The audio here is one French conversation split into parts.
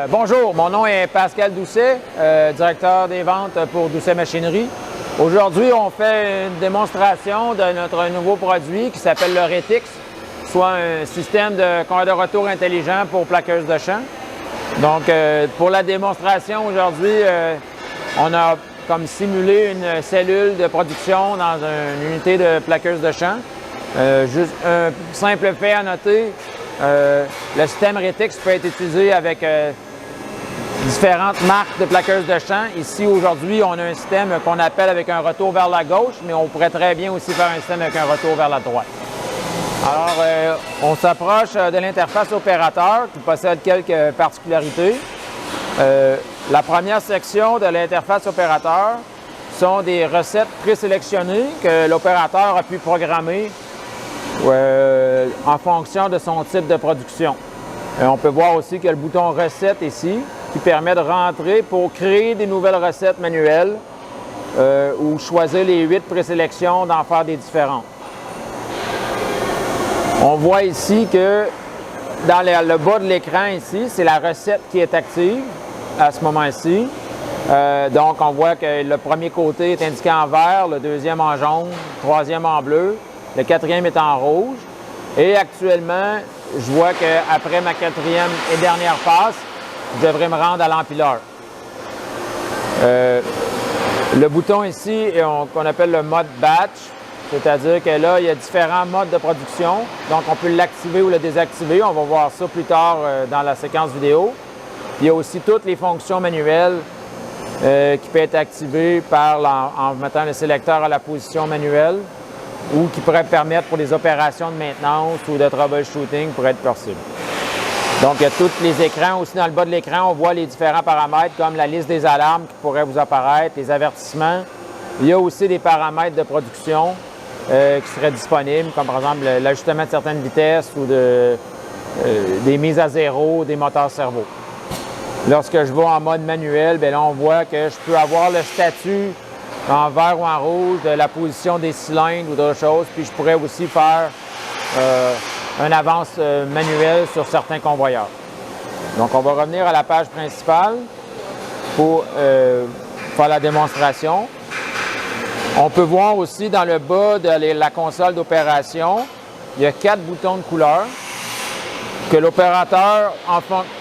Bonjour, mon nom est Pascal Doucet, directeur des ventes pour Doucet Machinerie. Aujourd'hui, on fait une démonstration de notre nouveau produit qui s'appelle le Retix, soit un système de convoi de retour intelligent pour plaqueuses de champ. Donc, pour la démonstration aujourd'hui, on a comme simulé une cellule de production dans une unité de plaqueuse de champ. Juste un simple fait à noter, le système Retix peut être utilisé avec différentes marques de plaqueuses de champ. Ici, aujourd'hui, on a un système qu'on appelle avec un retour vers la gauche, mais on pourrait très bien aussi faire un système avec un retour vers la droite. Alors, on s'approche de l'interface opérateur qui possède quelques particularités. La première section de l'interface opérateur sont des recettes présélectionnées que l'opérateur a pu programmer en fonction de son type de production. On peut voir aussi qu'il y a le bouton « Recettes » ici, qui permet de rentrer pour créer des nouvelles recettes manuelles ou choisir les 8 présélections, d'en faire des différentes. On voit ici que dans le bas de l'écran ici, c'est la recette qui est active à ce moment-ci. Donc, on voit que le premier côté est indiqué en vert, le deuxième en jaune, le troisième en bleu, le quatrième est en rouge. Et actuellement, je vois qu'après ma quatrième et dernière passe, je devrais me rendre à l'empileur. Le bouton ici, qu'on appelle le mode batch, c'est-à-dire que là, il y a différents modes de production. Donc, on peut l'activer ou le désactiver. On va voir ça plus tard dans la séquence vidéo. Il y a aussi toutes les fonctions manuelles qui peuvent être activées en mettant le sélecteur à la position manuelle ou qui pourraient permettre pour les opérations de maintenance ou de troubleshooting pour être possible. Donc, il y a tous les écrans. Aussi, dans le bas de l'écran, on voit les différents paramètres comme la liste des alarmes qui pourraient vous apparaître, les avertissements. Il y a aussi des paramètres de production qui seraient disponibles, comme par exemple l'ajustement de certaines vitesses ou des mises à zéro des moteurs servo. Lorsque je vais en mode manuel, bien là, on voit que je peux avoir le statut en vert ou en rouge de la position des cylindres ou d'autres choses. Puis je pourrais aussi faire une avance manuelle sur certains convoyeurs. Donc, on va revenir à la page principale pour faire la démonstration. On peut voir aussi dans le bas de la console d'opération, il y a 4 boutons de couleur que l'opérateur,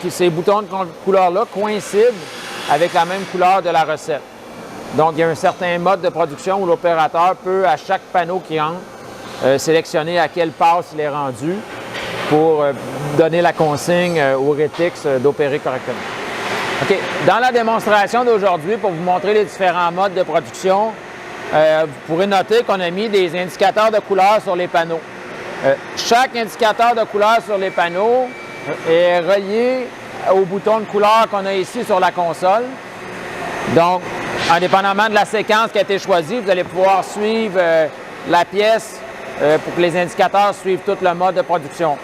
ces boutons de couleur-là coïncident avec la même couleur de la recette. Donc, il y a un certain mode de production où l'opérateur peut, à chaque panneau qui entre, sélectionner à quelle passe il est rendu pour donner la consigne au Retix d'opérer correctement. OK. Dans la démonstration d'aujourd'hui, pour vous montrer les différents modes de production, vous pourrez noter qu'on a mis des indicateurs de couleur sur les panneaux. Chaque indicateur de couleur sur les panneaux est relié au bouton de couleur qu'on a ici sur la console. Donc, indépendamment de la séquence qui a été choisie, vous allez pouvoir suivre la pièce pour que les indicateurs suivent tout le mode de production.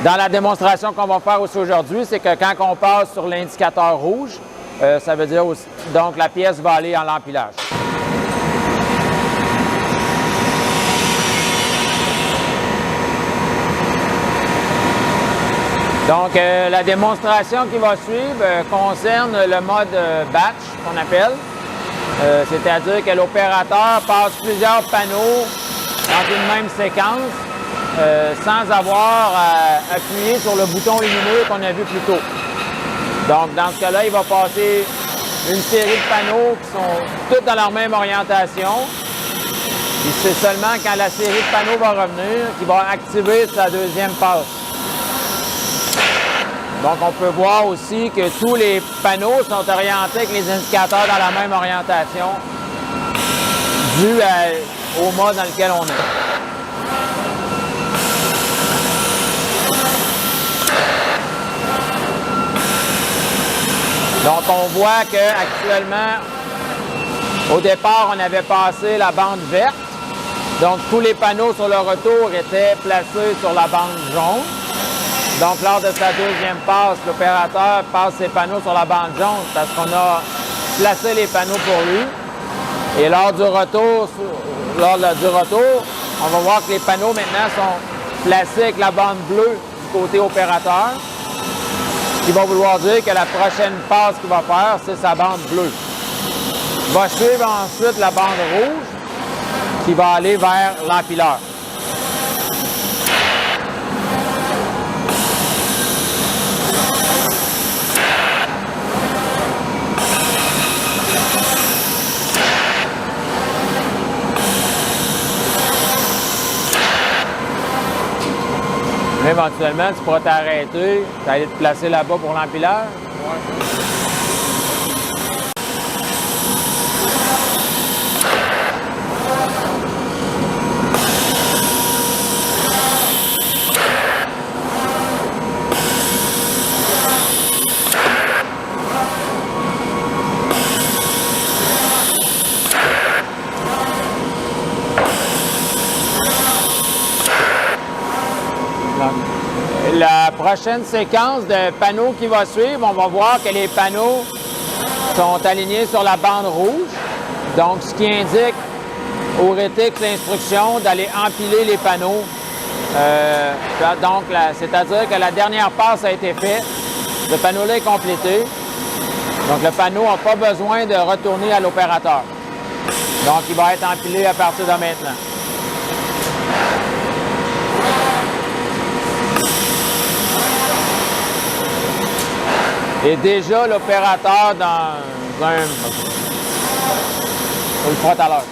Dans la démonstration qu'on va faire aussi aujourd'hui, c'est que quand on passe sur l'indicateur rouge, ça veut dire aussi, donc la pièce va aller en l'empilage. Donc, la démonstration qui va suivre concerne le mode batch qu'on appelle. C'est-à-dire que l'opérateur passe plusieurs panneaux dans une même séquence sans avoir à appuyer sur le bouton lumineux qu'on a vu plus tôt. Donc, dans ce cas-là, il va passer une série de panneaux qui sont tous dans leur même orientation. Et c'est seulement quand la série de panneaux va revenir qu'il va activer sa deuxième passe. Donc, on peut voir aussi que tous les panneaux sont orientés avec les indicateurs dans la même orientation dû au mode dans lequel on est. Donc, on voit qu'actuellement, au départ, on avait passé la bande verte. Donc, tous les panneaux sur le retour étaient placés sur la bande jaune. Donc, lors de sa deuxième passe, l'opérateur passe ses panneaux sur la bande jaune parce qu'on a placé les panneaux pour lui. Et lors du retour, on va voir que les panneaux maintenant sont placés avec la bande bleue du côté opérateur. qui va vouloir dire que la prochaine passe qu'il va faire, c'est sa bande bleue. Il va suivre ensuite la bande rouge qui va aller vers l'empileur. Éventuellement, tu pourras t'arrêter, aller te placer là-bas pour l'empileur. Ouais. La prochaine séquence de panneaux qui va suivre, on va voir que les panneaux sont alignés sur la bande rouge. Donc, ce qui indique au rétix l'instruction d'aller empiler les panneaux. C'est-à-dire que la dernière passe a été faite. Le panneau-là est complété. Donc, le panneau n'a pas besoin de retourner à l'opérateur. Donc, il va être empilé à partir de maintenant. Et déjà, l'opérateur dans un... On le fera tout à l'heure.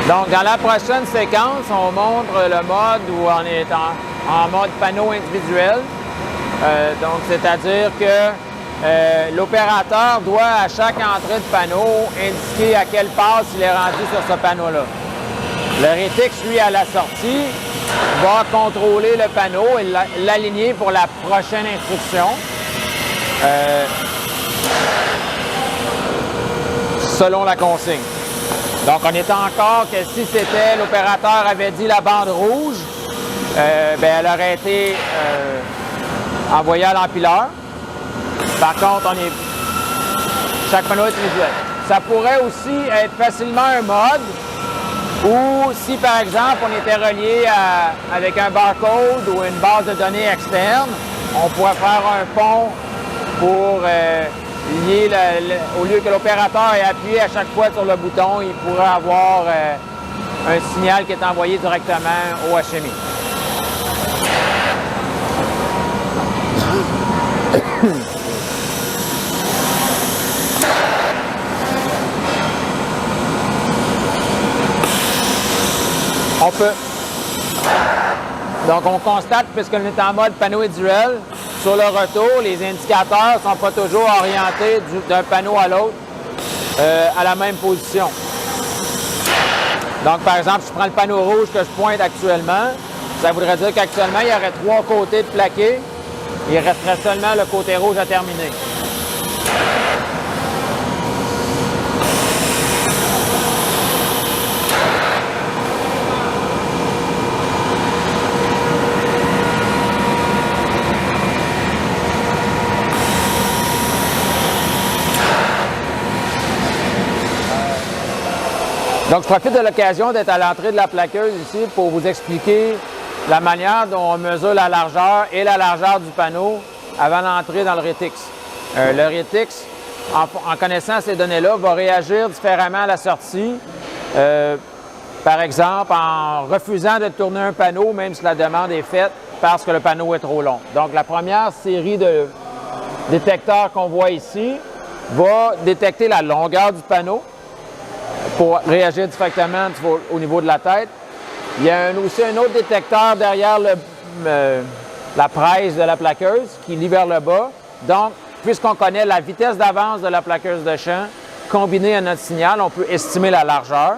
Donc, dans la prochaine séquence, on montre le mode où on est en mode panneau individuel. Donc, c'est-à-dire que l'opérateur doit, à chaque entrée de panneau, indiquer à quelle passe il est rendu sur ce panneau-là. Le rétix, lui, à la sortie, va contrôler le panneau et l'aligner pour la prochaine instruction. Selon la consigne. Donc, on est encore que si c'était l'opérateur avait dit la bande rouge, elle aurait été envoyée à l'empileur. Par contre, chaque panneau est visuel. Ça pourrait aussi être facilement un mode où, si par exemple, on était relié avec un barcode ou une base de données externe, on pourrait faire un pont pour lier, au lieu que l'opérateur ait appuyé à chaque fois sur le bouton, il pourrait avoir un signal qui est envoyé directement au HMI. On peut. Donc, on constate, puisqu'on est en mode panneau individuel, sur le retour, les indicateurs ne sont pas toujours orientés d'un panneau à l'autre à la même position. Donc, par exemple, si je prends le panneau rouge que je pointe actuellement, ça voudrait dire qu'actuellement, il y aurait 3 côtés de plaqué. Il resterait seulement le côté rouge à terminer. Donc, je profite de l'occasion d'être à l'entrée de la plaqueuse ici pour vous expliquer la manière dont on mesure la largeur et la largeur du panneau avant l'entrée dans le rétix. Le rétix, en connaissant ces données-là, va réagir différemment à la sortie. Par exemple, en refusant de tourner un panneau, même si la demande est faite, parce que le panneau est trop long. Donc, la première série de détecteurs qu'on voit ici va détecter la longueur du panneau pour réagir directement au niveau de la tête. Il y a aussi un autre détecteur derrière la presse de la plaqueuse qui lie vers le bas. Donc, puisqu'on connaît la vitesse d'avance de la plaqueuse de champ, combiné à notre signal, on peut estimer la largeur,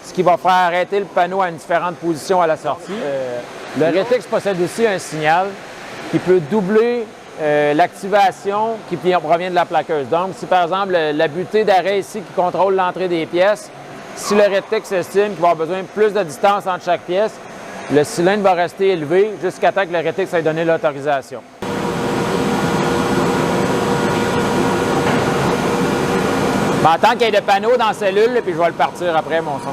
ce qui va faire arrêter le panneau à une différente position à la sortie. Le Retix possède aussi un signal qui peut doubler l'activation qui provient de la plaqueuse. Donc, si par exemple la butée d'arrêt ici qui contrôle l'entrée des pièces, si le Retix estime qu'il va avoir besoin de plus de distance entre chaque pièce, le cylindre va rester élevé jusqu'à temps que le Retix ait donné l'autorisation. Ben, tant qu'il y ait de panneaux dans la cellule, puis je vais le partir après, mon son.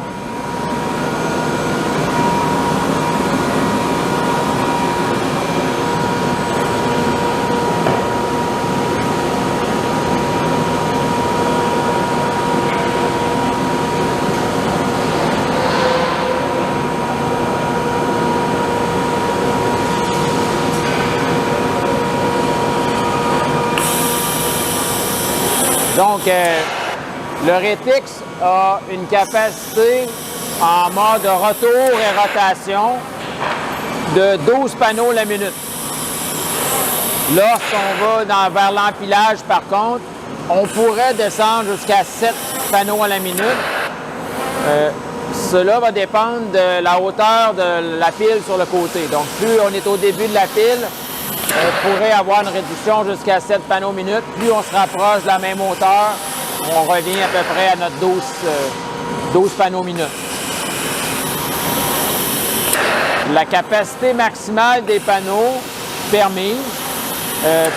Donc, le Retix a une capacité en mode retour et rotation de 12 panneaux la minute. Lorsqu'on va vers l'empilage, par contre, on pourrait descendre jusqu'à 7 panneaux à la minute. Cela va dépendre de la hauteur de la pile sur le côté. Donc, plus on est au début de la pile, on pourrait avoir une réduction jusqu'à 7 panneaux minute. Plus on se rapproche de la même hauteur, on revient à peu près à notre 12 panneaux minute. La capacité maximale des panneaux permise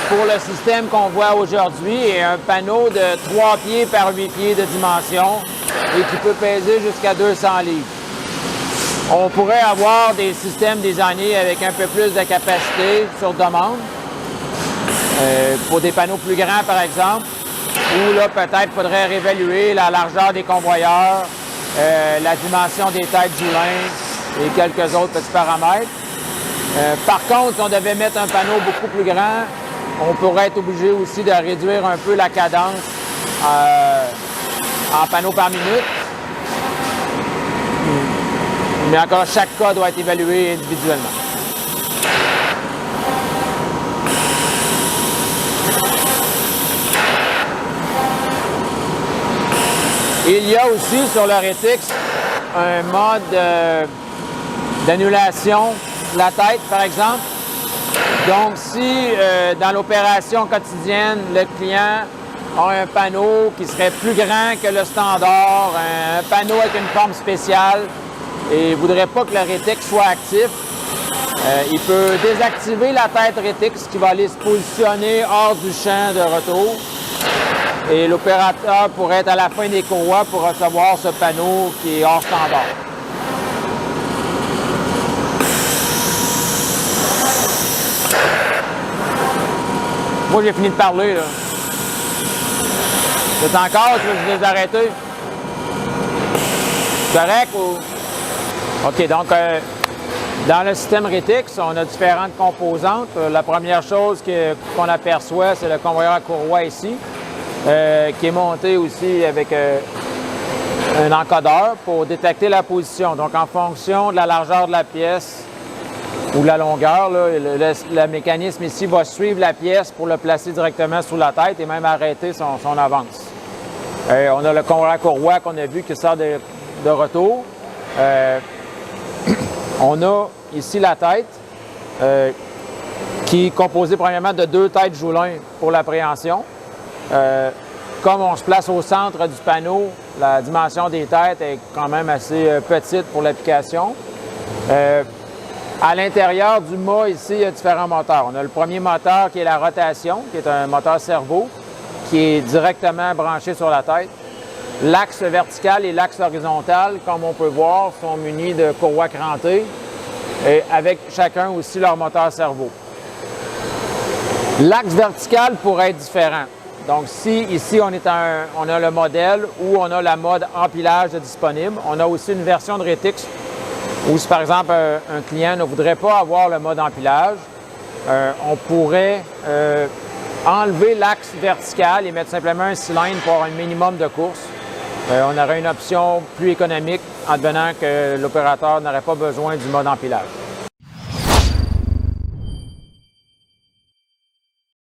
pour le système qu'on voit aujourd'hui est un panneau de 3 pieds par 8 pieds de dimension et qui peut peser jusqu'à 200 livres. On pourrait avoir des systèmes designés avec un peu plus de capacité sur demande, pour des panneaux plus grands par exemple, où là peut-être faudrait réévaluer la largeur des convoyeurs, la dimension des têtes Joulin et quelques autres petits paramètres. Par contre, si on devait mettre un panneau beaucoup plus grand, on pourrait être obligé aussi de réduire un peu la cadence en panneaux par minute. Mais encore, chaque cas doit être évalué individuellement. Il y a aussi sur le Retix un mode d'annulation de la tête, par exemple. Donc, si dans l'opération quotidienne, le client a un panneau qui serait plus grand que le standard, un panneau avec une forme spéciale, et ne voudrait pas que le Retix soit actif, il peut désactiver la tête Retix qui va aller se positionner hors du champ de retour. Et l'opérateur pourrait être à la fin des courroies pour recevoir ce panneau qui est hors standard. Moi, j'ai fini de parler, là. C'est encore, je vais les arrêter. Correct ou... OK, donc, dans le système Retix, on a différentes composantes. La première chose qu'on aperçoit, c'est le convoyeur à courroie ici, qui est monté aussi avec un encodeur pour détecter la position. Donc, en fonction de la largeur de la pièce ou de la longueur, là, le mécanisme ici va suivre la pièce pour le placer directement sous la tête et même arrêter son avance. On a le convoyeur à courroie qu'on a vu qui sort de retour. On a ici la tête qui est composée premièrement de 2 têtes Joulin pour l'appréhension. Comme on se place au centre du panneau, la dimension des têtes est quand même assez petite pour l'application. À l'intérieur du mât, ici, il y a différents moteurs. On a le premier moteur qui est la rotation, qui est un moteur servo, qui est directement branché sur la tête. L'axe vertical et l'axe horizontal, comme on peut voir, sont munis de courroies crantées, et avec chacun aussi leur moteur servo. L'axe vertical pourrait être différent. Donc, si ici, on a le modèle où on a la mode empilage disponible, on a aussi une version de Retix où, si par exemple, un client ne voudrait pas avoir le mode empilage, on pourrait enlever l'axe vertical et mettre simplement un cylindre pour avoir un minimum de course. On aurait une option plus économique en devenant que l'opérateur n'aurait pas besoin du mode empilage.